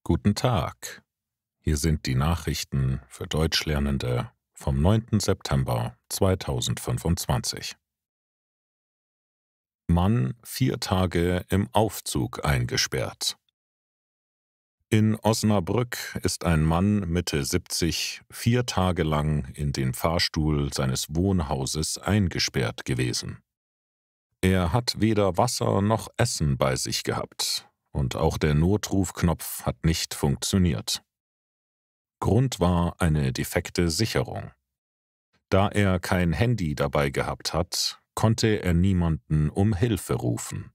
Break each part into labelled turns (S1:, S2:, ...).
S1: Guten Tag. Hier sind die Nachrichten für Deutschlernende vom 9. September 2025. Mann 4 Tage im Aufzug eingesperrt. In Osnabrück ist ein Mann Mitte 70 4 Tage lang in den Fahrstuhl seines Wohnhauses eingesperrt gewesen. Er hat weder Wasser noch Essen bei sich gehabt und auch der Notrufknopf hat nicht funktioniert. Grund war eine defekte Sicherung. Da er kein Handy dabei gehabt hat, konnte er niemanden um Hilfe rufen.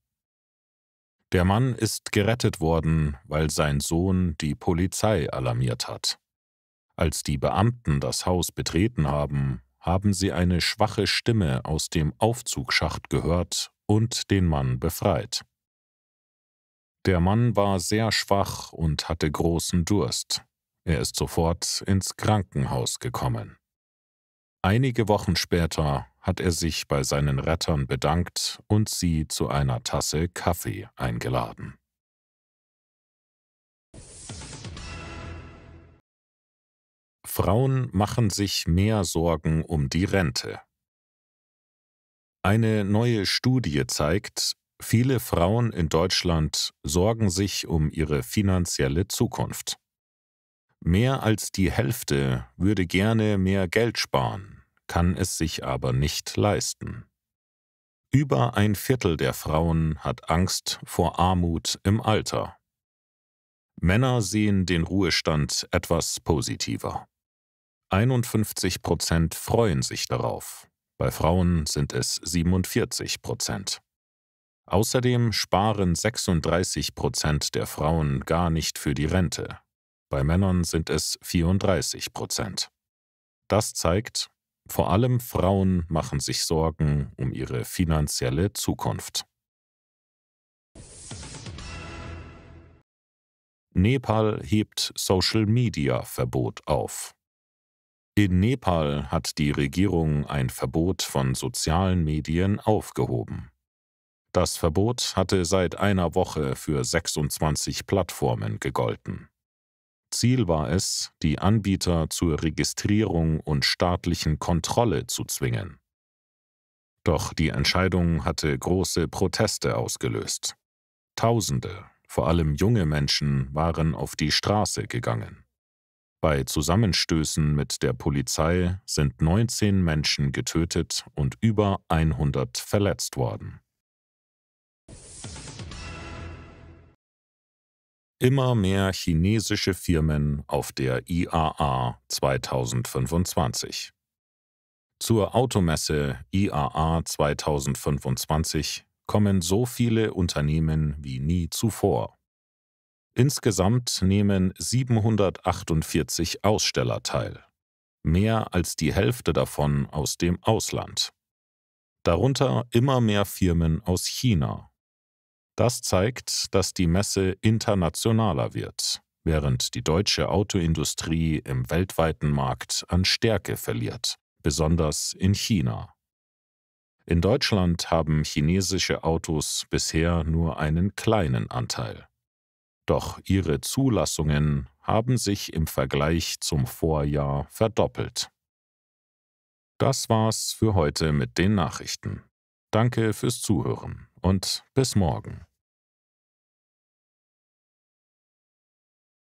S1: Der Mann ist gerettet worden, weil sein Sohn die Polizei alarmiert hat. Als die Beamten das Haus betreten haben, haben sie eine schwache Stimme aus dem Aufzugsschacht gehört und den Mann befreit. Der Mann war sehr schwach und hatte großen Durst. Er ist sofort ins Krankenhaus gekommen. Einige Wochen später hat er sich bei seinen Rettern bedankt und sie zu einer Tasse Kaffee eingeladen. Frauen machen sich mehr Sorgen um die Rente. Eine neue Studie zeigt, viele Frauen in Deutschland sorgen sich um ihre finanzielle Zukunft. Mehr als die Hälfte würde gerne mehr Geld sparen, kann es sich aber nicht leisten. Über ein Viertel der Frauen hat Angst vor Armut im Alter. Männer sehen den Ruhestand etwas positiver. 51% freuen sich darauf, bei Frauen sind es 47%. Außerdem sparen 36% der Frauen gar nicht für die Rente. Bei Männern sind es 34%. Das zeigt, vor allem Frauen machen sich Sorgen um ihre finanzielle Zukunft. Nepal hebt Social-Media-Verbot auf. In Nepal hat die Regierung ein Verbot von sozialen Medien aufgehoben. Das Verbot hatte seit einer Woche für 26 Plattformen gegolten. Ziel war es, die Anbieter zur Registrierung und staatlichen Kontrolle zu zwingen. Doch die Entscheidung hatte große Proteste ausgelöst. Tausende, vor allem junge Menschen, waren auf die Straße gegangen. Bei Zusammenstößen mit der Polizei sind 19 Menschen getötet und über 100 verletzt worden. Immer mehr chinesische Firmen auf der IAA 2025. Zur Automesse IAA 2025 kommen so viele Unternehmen wie nie zuvor. Insgesamt nehmen 748 Aussteller teil, mehr als die Hälfte davon aus dem Ausland. Darunter immer mehr Firmen aus China. Das zeigt, dass die Messe internationaler wird, während die deutsche Autoindustrie im weltweiten Markt an Stärke verliert, besonders in China. In Deutschland haben chinesische Autos bisher nur einen kleinen Anteil. Doch ihre Zulassungen haben sich im Vergleich zum Vorjahr verdoppelt. Das war's für heute mit den Nachrichten. Danke fürs Zuhören und bis morgen.